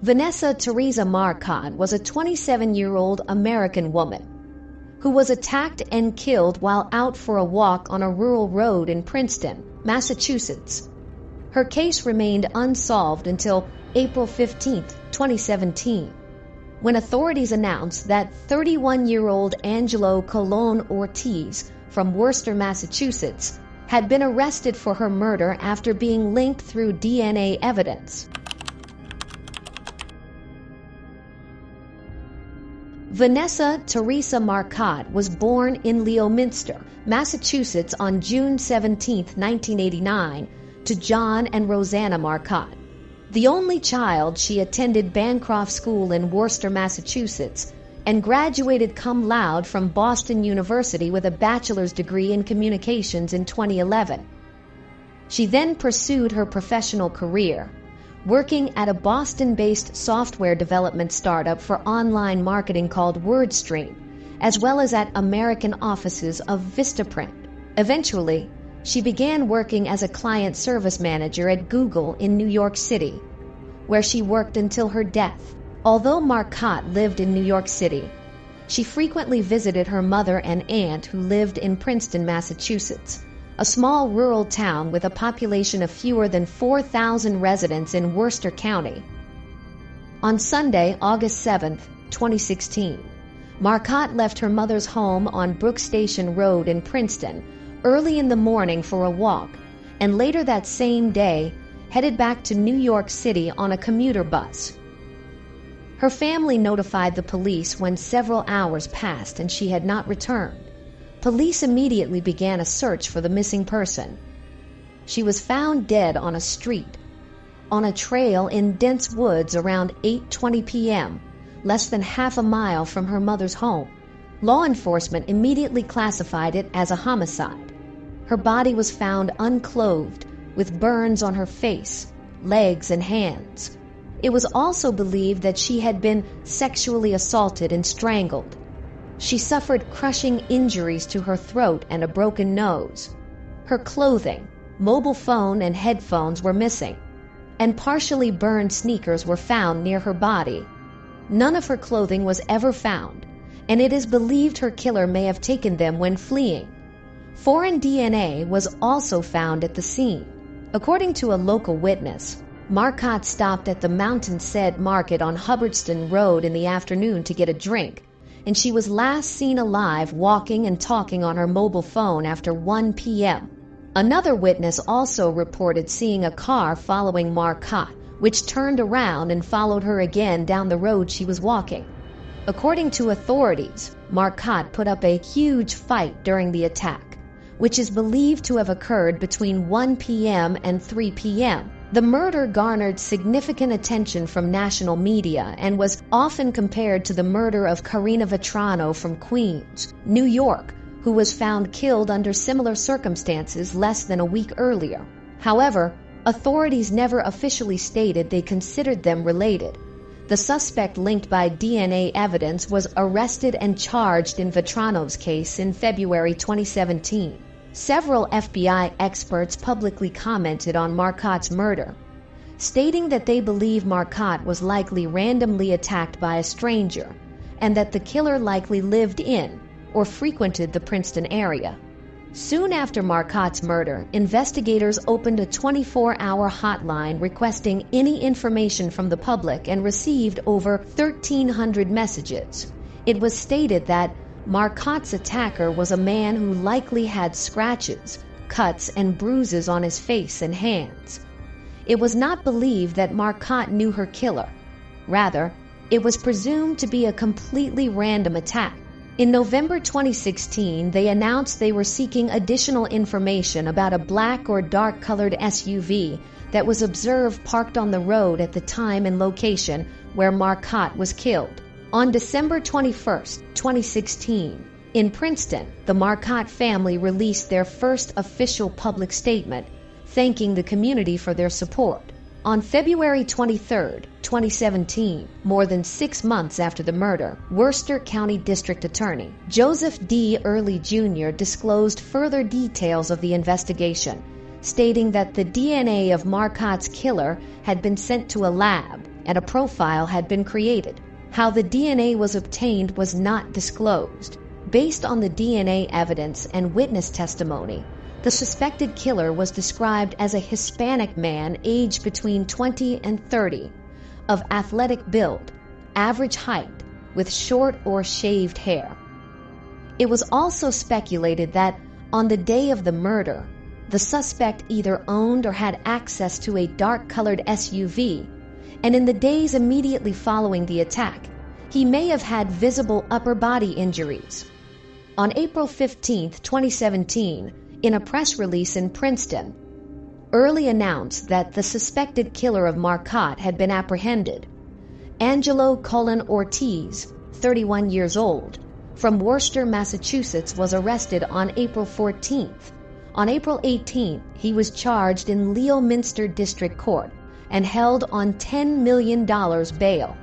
Vanessa Teresa Marcotte was a 27-year-old American woman who was attacked and killed while out for a walk on a rural road in Princeton, Massachusetts. Her case remained unsolved until April 15, 2017, when authorities announced that 31-year-old Angelo Colon Ortiz from Worcester, Massachusetts, had been arrested for her murder after being linked through DNA evidence. Vanessa Teresa Marcotte was born in Leominster, Massachusetts on June 17, 1989, to John and Rosanna Marcotte. The only child, she attended Bancroft School in Worcester, Massachusetts, and graduated cum laude from Boston University with a bachelor's degree in communications in 2011. She then pursued her professional career, working at a Boston-based software development startup for online marketing called WordStream, as well as at American offices of Vistaprint. Eventually, she began working as a client service manager at Google in New York City, where she worked until her death. Although Marcotte lived in New York City, she frequently visited her mother and aunt who lived in Princeton, Massachusetts, a small rural town with a population of fewer than 4,000 residents in Worcester County. On Sunday, August 7, 2016, Marcotte left her mother's home on Brook Station Road in Princeton early in the morning for a walk, and later that same day headed back to New York City on a commuter bus. Her family notified the police when several hours passed and she had not returned. Police immediately began a search for the missing person. She was found dead on a street, on a trail in dense woods around 8:20 p.m., less than half a mile from her mother's home. Law enforcement immediately classified it as a homicide. Her body was found unclothed, with burns on her face, legs, and hands. It was also believed that she had been sexually assaulted and strangled. She suffered crushing injuries to her throat and a broken nose. Her clothing, mobile phone, and headphones were missing, and partially burned sneakers were found near her body. None of her clothing was ever found, and it is believed her killer may have taken them when fleeing. Foreign DNA was also found at the scene. According to a local witness, Marcotte stopped at the Mountain Said Market on Hubbardston Road in the afternoon to get a drink, and she was last seen alive walking and talking on her mobile phone after 1 p.m. Another witness also reported seeing a car following Marcotte, which turned around and followed her again down the road she was walking. According to authorities, Marcotte put up a huge fight during the attack, which is believed to have occurred between 1 p.m. and 3 p.m. The murder garnered significant attention from national media and was often compared to the murder of Karina Vetrano from Queens, New York, who was found killed under similar circumstances less than a week earlier. However, authorities never officially stated they considered them related. The suspect linked by DNA evidence was arrested and charged in Vetrano's case in February 2017. Several FBI experts publicly commented on Marcotte's murder, stating that they believe Marcotte was likely randomly attacked by a stranger and that the killer likely lived in or frequented the Princeton area. Soon after Marcotte's murder, investigators opened a 24-hour hotline requesting any information from the public and received over 1,300 messages. It was stated that Marcotte's attacker was a man who likely had scratches, cuts, and bruises on his face and hands. It was not believed that Marcotte knew her killer. Rather, it was presumed to be a completely random attack. In November 2016, they announced they were seeking additional information about a black or dark-colored SUV that was observed parked on the road at the time and location where Marcotte was killed. On December 21, 2016, in Princeton, the Marcotte family released their first official public statement, thanking the community for their support. On February 23, 2017, more than 6 months after the murder, Worcester County District Attorney Joseph D. Early Jr. disclosed further details of the investigation, stating that the DNA of Marcotte's killer had been sent to a lab and a profile had been created. How the DNA was obtained was not disclosed. Based on the DNA evidence and witness testimony, the suspected killer was described as a Hispanic man aged between 20 and 30, of athletic build, average height, with short or shaved hair. It was also speculated that on the day of the murder, the suspect either owned or had access to a dark-colored SUV, and in the days immediately following the attack, he may have had visible upper body injuries. On April 15, 2017, in a press release in Princeton, Early announced that the suspected killer of Marcotte had been apprehended. Angelo Cullen Ortiz, 31 years old, from Worcester, Massachusetts, was arrested on April 14th. On April 18th, he was charged in Leominster District Court and held on $10 million bail.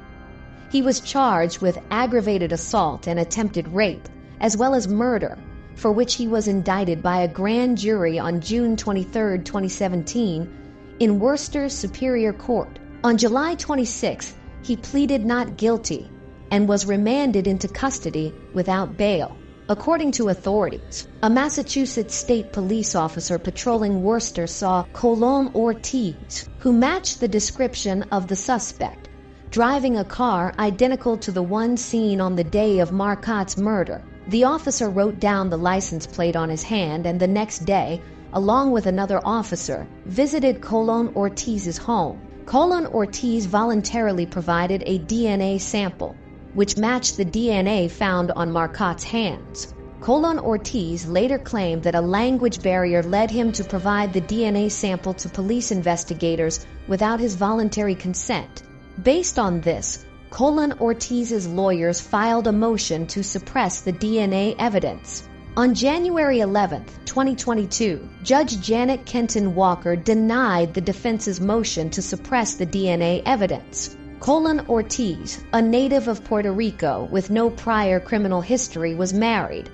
He was charged with aggravated assault and attempted rape, as well as murder, for which he was indicted by a grand jury on June 23, 2017, in Worcester Superior Court. On July 26, he pleaded not guilty and was remanded into custody without bail. According to authorities, a Massachusetts state police officer patrolling Worcester saw Cullen Ortiz, who matched the description of the suspect, driving a car identical to the one seen on the day of Marcotte's murder. The officer wrote down the license plate on his hand and the next day, along with another officer, visited Cullen Ortiz's home. Cullen Ortiz voluntarily provided a DNA sample, which matched the DNA found on Marcotte's hands. Cullen Ortiz later claimed that a language barrier led him to provide the DNA sample to police investigators without his voluntary consent. Based on this, Cullen Ortiz's lawyers filed a motion to suppress the DNA evidence. On January 11, 2022, Judge Janet Kenton Walker denied the defense's motion to suppress the DNA evidence. Cullen Ortiz, a native of Puerto Rico with no prior criminal history, was married,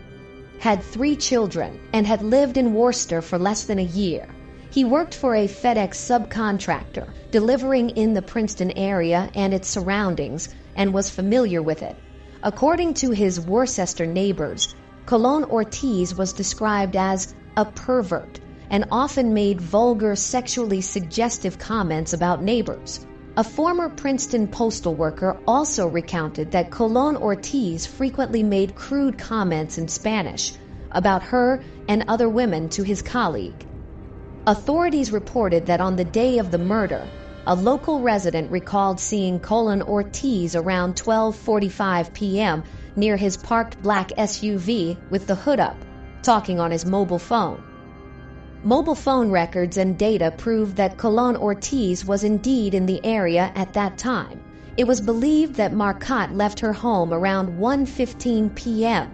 had 3 children, and had lived in Worcester for less than a year. He worked for a FedEx subcontractor, delivering in the Princeton area and its surroundings, and was familiar with it. According to his Worcester neighbors, Cullen Ortiz was described as a pervert and often made vulgar, sexually suggestive comments about neighbors. A former Princeton postal worker also recounted that Cullen Ortiz frequently made crude comments in Spanish about her and other women to his colleague. Authorities reported that on the day of the murder, a local resident recalled seeing Cullen Ortiz around 12:45 p.m. near his parked black SUV with the hood up, talking on his mobile phone. Mobile phone records and data proved that Cullen Ortiz was indeed in the area at that time. It was believed that Marcotte left her home around 1:15 p.m.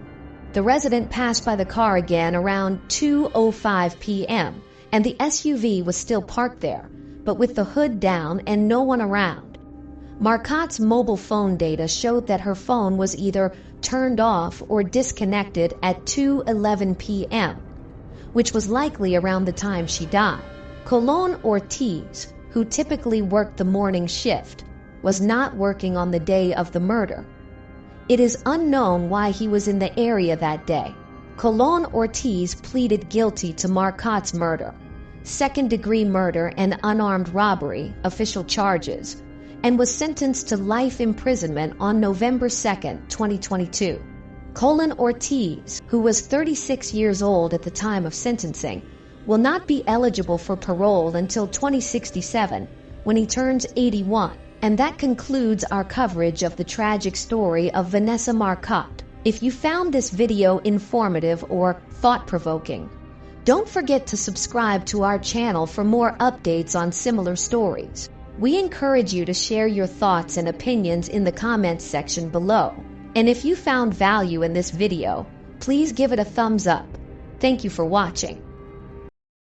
The resident passed by the car again around 2:05 p.m., and the SUV was still parked there, but with the hood down and no one around. Marcotte's mobile phone data showed that her phone was either turned off or disconnected at 2:11 p.m., which was likely around the time she died. Cullen Ortiz, who typically worked the morning shift, was not working on the day of the murder. It is unknown why he was in the area that day. Cullen Ortiz pleaded guilty to Marcotte's murder, second-degree murder and unarmed robbery, official charges, and was sentenced to life imprisonment on November 2, 2022. Cullen Ortiz, who was 36 years old at the time of sentencing, will not be eligible for parole until 2067, when he turns 81. And that concludes our coverage of the tragic story of Vanessa Marcotte. If you found this video informative or thought-provoking, don't forget to subscribe to our channel for more updates on similar stories. We encourage you to share your thoughts and opinions in the comments section below. And if you found value in this video, please give it a thumbs up. Thank you for watching.